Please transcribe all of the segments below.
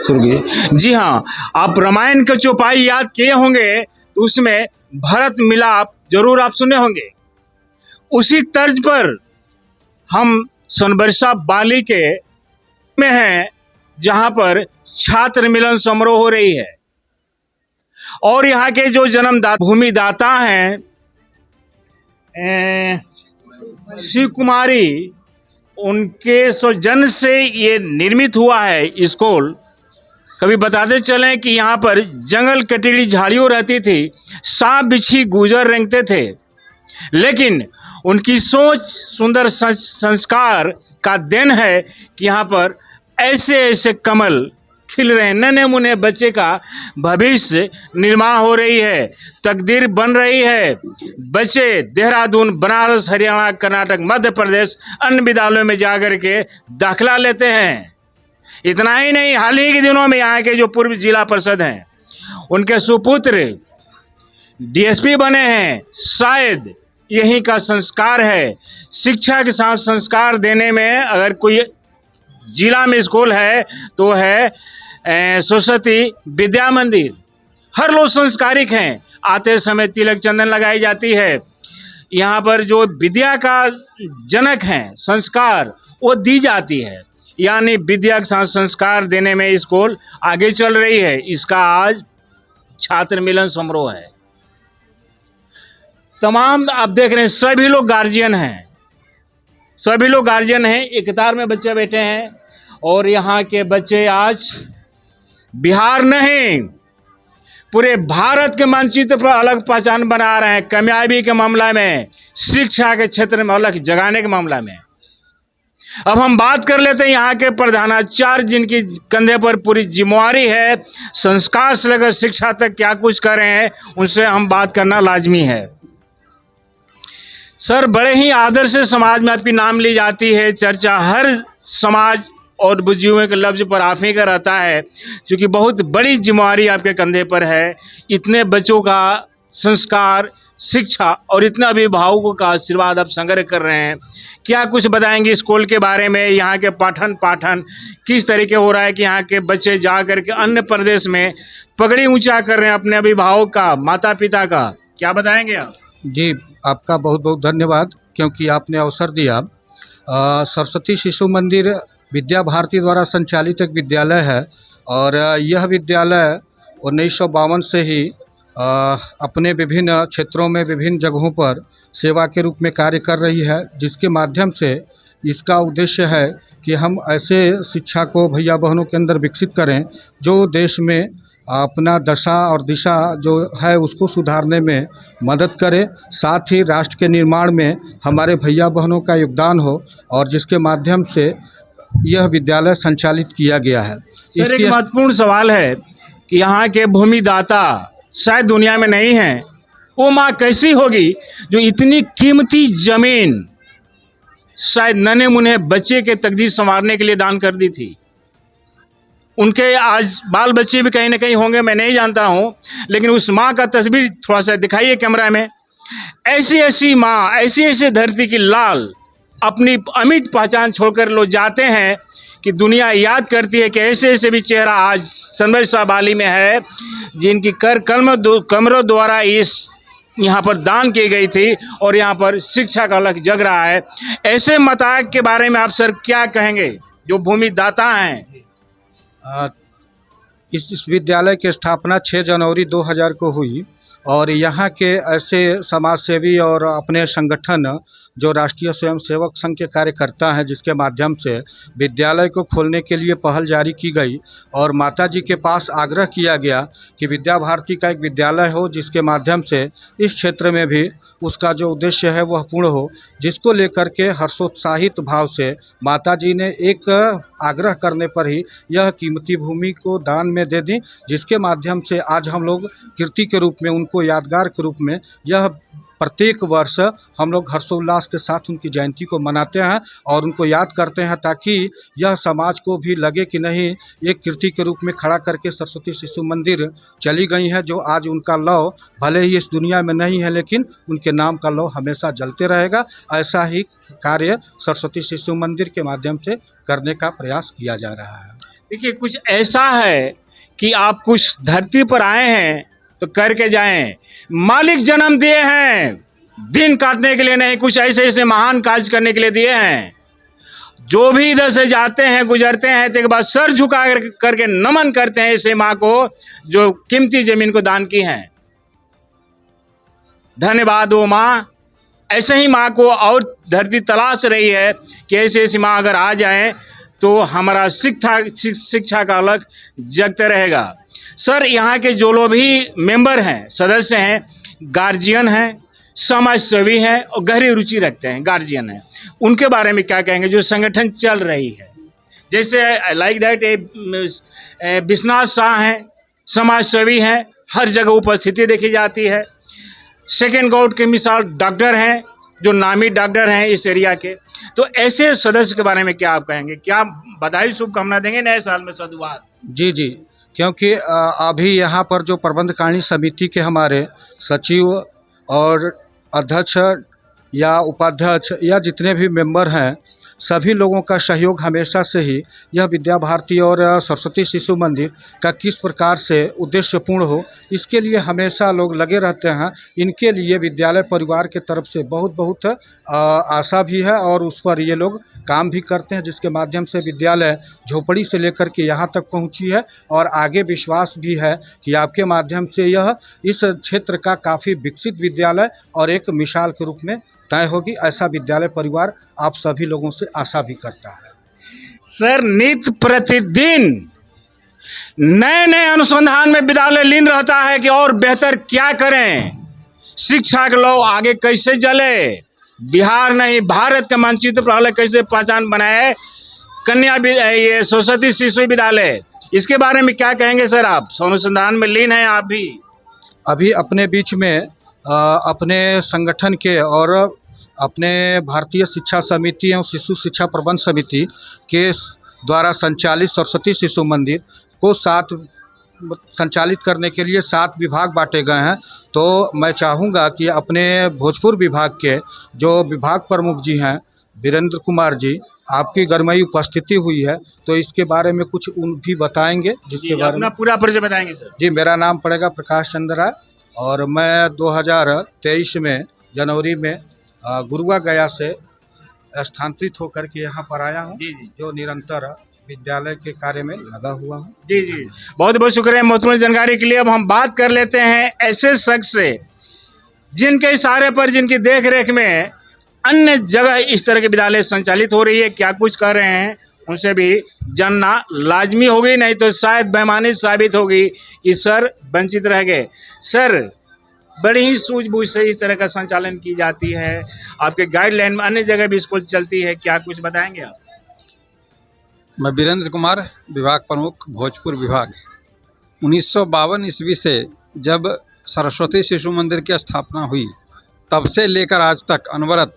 शुरू कीजिए। जी हाँ, आप रामायण का चौपाई याद किए होंगे तो उसमें भरत मिलाप जरूर आप सुने होंगे। उसी तर्ज पर हम सोनबरसा बाली के में हैं, जहां पर छात्र मिलन समारोह हो रही है और यहाँ के जो भूमिदाता हैं शिव कुमारी, उनके स्वजन से ये निर्मित हुआ है स्कूल। कभी बताते चलें कि यहाँ पर जंगल कटीली झाड़ियों रहती थी, सांप बिच्छी गुजर रेंगते थे, लेकिन उनकी सोच सुंदर संस्कार का देन है कि यहाँ पर ऐसे ऐसे कमल खिल रहे हैं। नन्हे मुन्ने बच्चे का भविष्य निर्माण हो रही है, तकदीर बन रही है। बच्चे देहरादून, बनारस, हरियाणा, कर्नाटक, मध्य प्रदेश अन्य विद्यालयों में जाकर के दाखिला लेते हैं। इतना ही नहीं, हाल ही के दिनों में यहाँ के जो पूर्व जिला परिषद हैं, उनके सुपुत्र डीएसपी बने हैं। शायद यही का संस्कार है। शिक्षा के साथ संस्कार देने में अगर कोई जिला में स्कूल है तो है सरस्वती विद्या मंदिर। हर लोग संस्कारिक हैं। आते समय तिलक चंदन लगाई जाती है। यहाँ पर जो विद्या का जनक हैं, संस्कार, वो दी जाती है। यानी विद्या के साथ संस्कार देने में स्कूल आगे चल रही है। इसका आज छात्र मिलन समारोह है। तमाम आप देख रहे हैं, सभी लोग गार्जियन हैं, सभी लोग गार्जियन हैं। एक कतार में बच्चे बैठे हैं और यहाँ के बच्चे आज बिहार नहीं, पूरे भारत के मानचित्र पर अलग पहचान बना रहे हैं। कामयाबी के मामला में, शिक्षा के क्षेत्र में अलग जगाने के मामला में। अब हम बात कर लेते हैं यहाँ के प्रधानाचार्य, जिनकी कंधे पर पूरी जिम्मेवारी है, संस्कार से लेकर शिक्षा तक क्या कुछ कर रहे हैं, उनसे हम बात करना लाजमी है। सर, बड़े ही आदर से समाज में आपकी नाम ली जाती है। चर्चा हर समाज और बुजुर्गों के लफ्ज़ पर आप ही का रहता है, क्योंकि बहुत बड़ी जिम्मेवारी आपके कंधे पर है। इतने बच्चों का संस्कार, शिक्षा और इतने अभिभावकों का आशीर्वाद आप संग्रह कर रहे हैं। क्या कुछ बताएंगे स्कूल के बारे में? यहाँ के पाठन किस तरीके हो रहा है कि यहाँ के बच्चे जा कर के अन्य प्रदेश में पगड़ी ऊंचा कर रहे हैं अपने अभिभावक का, माता पिता का? क्या बताएंगे आप? जी, आपका बहुत बहुत धन्यवाद, क्योंकि आपने अवसर दिया। सरस्वती शिशु मंदिर विद्या भारती द्वारा संचालित एक विद्यालय है और यह विद्यालय 1952 से ही अपने विभिन्न क्षेत्रों में, विभिन्न जगहों पर सेवा के रूप में कार्य कर रही है, जिसके माध्यम से इसका उद्देश्य है कि हम ऐसे शिक्षा को भैया बहनों के अंदर विकसित करें जो देश में अपना दशा और दिशा जो है उसको सुधारने में मदद करे, साथ ही राष्ट्र के निर्माण में हमारे भैया बहनों का योगदान हो, और जिसके माध्यम से यह विद्यालय संचालित किया गया है। सर, एक महत्वपूर्ण सवाल है कि यहाँ के भूमिदाता शायद दुनिया में नहीं हैं। वो माँ कैसी होगी जो इतनी कीमती जमीन शायद नन्हे मुन्ने बच्चे के तकदीर संवारने के लिए दान कर दी थी। उनके आज बाल बच्चे भी कहीं ना कहीं होंगे, मैं नहीं जानता हूँ, लेकिन उस माँ का तस्वीर थोड़ा सा दिखाइए कैमरा में। ऐसी ऐसी माँ, ऐसी ऐसी धरती की लाल अपनी अमिट पहचान छोड़कर लोग जाते हैं कि दुनिया याद करती है कि ऐसे ऐसे भी चेहरा आज सोनबरसा बाली में है, जिनकी कमरों द्वारा इस यहाँ पर दान की गई थी और यहाँ पर शिक्षा का अलग जग रहा है। ऐसे मताक के बारे में आप सर क्या कहेंगे जो भूमिदाता हैं? इस विद्यालय की स्थापना 6 जनवरी 2000 को हुई और यहाँ के ऐसे समाजसेवी और अपने संगठन जो राष्ट्रीय स्वयंसेवक संघ के कार्यकर्ता हैं, जिसके माध्यम से विद्यालय को खोलने के लिए पहल जारी की गई और माता जी के पास आग्रह किया गया कि विद्या भारती का एक विद्यालय हो जिसके माध्यम से इस क्षेत्र में भी उसका जो उद्देश्य है वह पूर्ण हो, जिसको लेकर के हर्षोत्साहित भाव से माता जी ने एक आग्रह करने पर ही यह कीमती भूमि को दान में दे दी, जिसके माध्यम से आज हम लोग कीर्ति के रूप में, उनको यादगार के रूप में यह प्रत्येक वर्ष हम लोग हर्षोल्लास के साथ उनकी जयंती को मनाते हैं और उनको याद करते हैं, ताकि यह समाज को भी लगे कि नहीं, एक कीर्ति के रूप में खड़ा करके सरस्वती शिशु मंदिर चली गई है, जो आज उनका लौ भले ही इस दुनिया में नहीं है लेकिन उनके नाम का लौ हमेशा जलते रहेगा। ऐसा ही कार्य सरस्वती शिशु मंदिर के माध्यम से करने का प्रयास किया जा रहा है। देखिए, कुछ ऐसा है कि आप कुछ धरती पर आए हैं तो करके जाएं। मालिक जन्म दिए हैं दिन काटने के लिए नहीं, कुछ ऐसे ऐसे महान कार्य करने के लिए दिए हैं। जो भी इधर से जाते हैं गुजरते हैं तो एक बार सर झुका करके नमन करते हैं ऐसे माँ को जो कीमती जमीन को दान की है। धन्यवाद वो माँ। ऐसे ही माँ को और धरती तलाश रही है कि ऐसी ऐसी माँ अगर आ जाएं तो हमारा शिक्षा का अलग जगते रहेगा। सर, यहाँ के जो लोग भी मेंबर हैं, सदस्य हैं, गार्जियन हैं, समाज सेवी हैं और गहरी रुचि रखते हैं, गार्जियन हैं, उनके बारे में क्या कहेंगे जो संगठन चल रही है? जैसे लाइक दैट विश्वनाथ शाह हैं, समाज सेवी हैं, हर जगह उपस्थिति देखी जाती है। सेकेंड गॉड के मिसाल डॉक्टर हैं जो नामी डॉक्टर हैं इस एरिया के। तो ऐसे सदस्य के बारे में क्या आप कहेंगे? क्या बधाई शुभकामना देंगे नए साल में? साधुवाद। जी जी, क्योंकि अभी यहाँ पर जो प्रबंधकारिणी समिति के हमारे सचिव और अध्यक्ष या उपाध्यक्ष या जितने भी मेंबर हैं, सभी लोगों का सहयोग हमेशा से ही यह विद्या भारती और सरस्वती शिशु मंदिर का किस प्रकार से उद्देश्यपूर्ण हो, इसके लिए हमेशा लोग लगे रहते हैं। इनके लिए विद्यालय परिवार के तरफ से बहुत बहुत आशा भी है और उस पर ये लोग काम भी करते हैं, जिसके माध्यम से विद्यालय झोपड़ी से लेकर के यहाँ तक पहुँची है और आगे विश्वास भी है कि आपके माध्यम से यह इस क्षेत्र का काफ़ी विकसित विद्यालय और एक मिसाल के रूप में तय होगी। ऐसा विद्यालय परिवार आप सभी लोगों से आशा भी करता है। सर, नित्य प्रतिदिन नए नए अनुसंधान में विद्यालय लीन रहता है कि और बेहतर क्या करें, शिक्षा के लोग आगे कैसे चले, बिहार नहीं भारत का मानचित्र पर कैसे पहचान बनाए, कन्या ये सरस्वती शिशु विद्यालय, इसके बारे में क्या कहेंगे सर? आप अनुसंधान में लीन हैं आप भी। अभी अपने बीच में अपने संगठन के और अपने भारतीय शिक्षा समिति एवं शिशु शिक्षा प्रबंध समिति के द्वारा संचालित सरस्वती शिशु मंदिर को संचालित करने के लिए 7 विभाग बांटे गए हैं। तो मैं चाहूँगा कि अपने भोजपुर विभाग के जो विभाग प्रमुख जी हैं वीरेंद्र कुमार जी, आपकी गरमाई उपस्थिति हुई है तो इसके बारे में कुछ उन भी बताएंगे, जिसके बारे में पूरा परिचय बताएंगे सर। जी, मेरा नाम पड़ेगा प्रकाश चंद्र राय और मैं 2023 में जनवरी में गुरुआ गया से स्थानांतरित होकर के यहाँ पर आया हूँ, जो निरंतर विद्यालय के कार्य में लगा हुआ हूँ। जी जी, बहुत बहुत शुक्रिया महत्वपूर्ण जानकारी के लिए। अब हम बात कर लेते हैं ऐसे शख्स से जिनके इशारे पर, जिनकी देख रेख में अन्य जगह इस तरह के विद्यालय संचालित हो रही है, क्या कुछ कर रहे हैं, उनसे भी जानना लाजमी होगी, नहीं तो शायद बेईमानी साबित होगी कि सर वंचित रह गए। सर, बड़ी ही सूझबूझ से इस तरह का संचालन की जाती है, आपके गाइडलाइन में अन्य जगह भी स्कूल चलती है, क्या कुछ बताएंगे आप? मैं वीरेंद्र कुमार, विभाग प्रमुख भोजपुर विभाग। 1952 ईस्वी से जब सरस्वती शिशु मंदिर की स्थापना हुई तब से लेकर आज तक अनवरत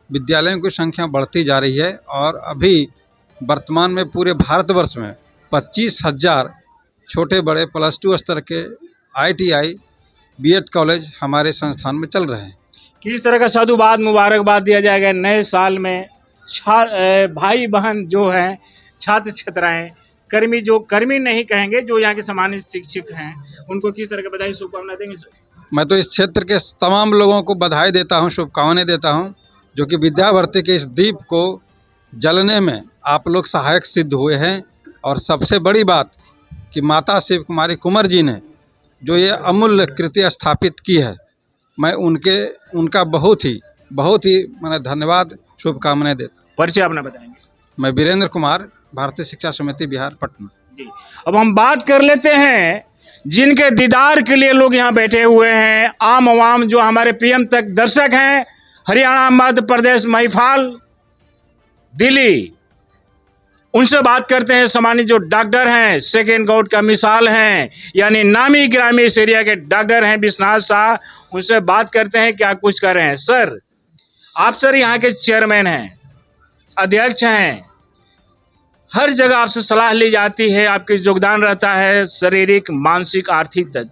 विद्यालयों की संख्या बढ़ती जा रही है और अभी वर्तमान में पूरे भारतवर्ष में 25,000 छोटे बड़े +2 स्तर के ITI B.Ed कॉलेज हमारे संस्थान में चल रहे हैं। किस तरह का साधुवाद मुबारकबाद दिया जाएगा नए साल में? भाई बहन जो हैं, छात्र छात्राएं, कर्मी, जो कर्मी नहीं कहेंगे, जो यहाँ के सम्मानित शिक्षक हैं, उनको किस तरह का बधाई शुभकामना देंगे सर? मैं तो इस क्षेत्र के तमाम लोगों को बधाई देता हूँ, शुभकामनाएं देता हूँ, जो कि विद्या भारती के इस दीप को जलने में आप लोग सहायक सिद्ध हुए हैं। और सबसे बड़ी बात कि माता शिव कुमारी कुंवर जी ने जो ये अमूल्य कृति स्थापित की है, मैं उनका बहुत ही मैंने धन्यवाद शुभकामनाएं देता हूँ। परिचय अपना बताएंगे? मैं वीरेंद्र कुमार, भारतीय शिक्षा समिति बिहार पटना। जी, अब हम बात कर लेते हैं जिनके दीदार के लिए लोग यहाँ बैठे हुए हैं, आम आवाम जो हमारे PM तक दर्शक हैं, हरियाणा, मध्य प्रदेश, महिफाल, दिल्ली, उनसे बात करते हैं। सम्मानित जो डॉक्टर हैं, सेकेंड गॉड का मिसाल हैं, यानी नामी गिरामी इस एरिया के डॉक्टर हैं विश्वनाथ शाह, उनसे बात करते हैं क्या कुछ कर रहे हैं। सर, आप सर यहाँ के चेयरमैन हैं, अध्यक्ष हैं, हर जगह आपसे सलाह ली जाती है, आपके योगदान रहता है शारीरिक, मानसिक, आर्थिक तक,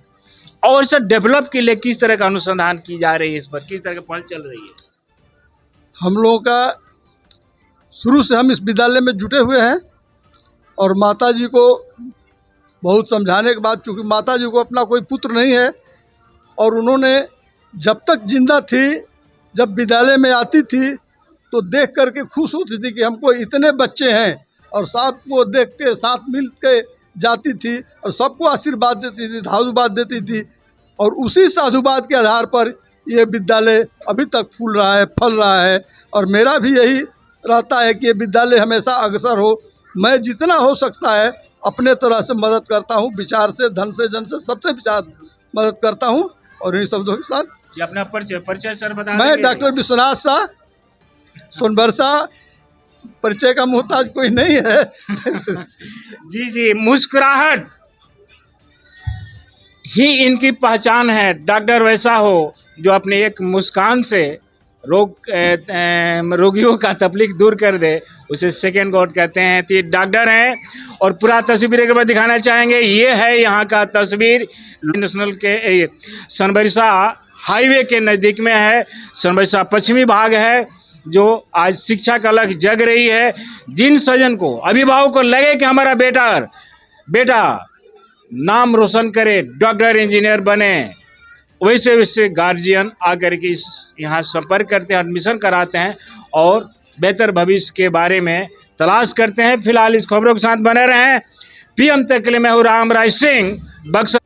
और सर डेवलप के लिए किस तरह का अनुसंधान की जा रही है, इस पर किस तरह की पहल चल रही है? हम लोगों का शुरू से हम इस विद्यालय में जुटे हुए हैं और माता जी को बहुत समझाने के बाद, चूँकि माता जी को अपना कोई पुत्र नहीं है और उन्होंने जब तक जिंदा थी, जब विद्यालय में आती थी तो देख करके खुश होती थी कि हमको इतने बच्चे हैं, और सबको देख के साथ मिल के जाती थी और सबको आशीर्वाद देती थी, साधुवाद देती थी। और उसी साधुवाद के आधार पर ये विद्यालय अभी तक फूल रहा है, फल रहा है। और मेरा भी यही रहता है कि ये विद्यालय हमेशा अग्रसर हो। मैं जितना हो सकता है अपने तरह से मदद करता हूँ, विचार से, धन से, जन से, सबसे विचार मदद करता हूँ। और इन शब्दों के साथ ये अपना परिचय सर बता मैं देंगे? डॉक्टर विश्वनाथ शाह, सोनबरसा। परिचय का मोहताज कोई नहीं है। जी जी, मुस्कुराहट ही इनकी पहचान है। डॉक्टर वैसा हो जो अपने एक मुस्कान से रोगियों का तकलीफ दूर कर दे, उसे सेकेंड गॉड कहते हैं। तो ये डॉक्टर हैं। और पूरा तस्वीर एक बार दिखाना चाहेंगे। ये है यहाँ का तस्वीर, नेशनल के सोनबरसा हाईवे के नज़दीक में है। सोनबरसा पश्चिमी भाग है जो आज शिक्षा का लग जग रही है। जिन सजन को, अभिभावक को लगे कि हमारा बेटा नाम रोशन करे, डॉक्टर इंजीनियर बने, वैसे वैसे गार्जियन आकर के यहाँ संपर्क करते हैं, एडमिशन कराते हैं और बेहतर भविष्य के बारे में तलाश करते हैं। फिलहाल इस खबरों के साथ बने रहें। PM तक के लिए मैं हूँ राम राज सिंह, बक्सर।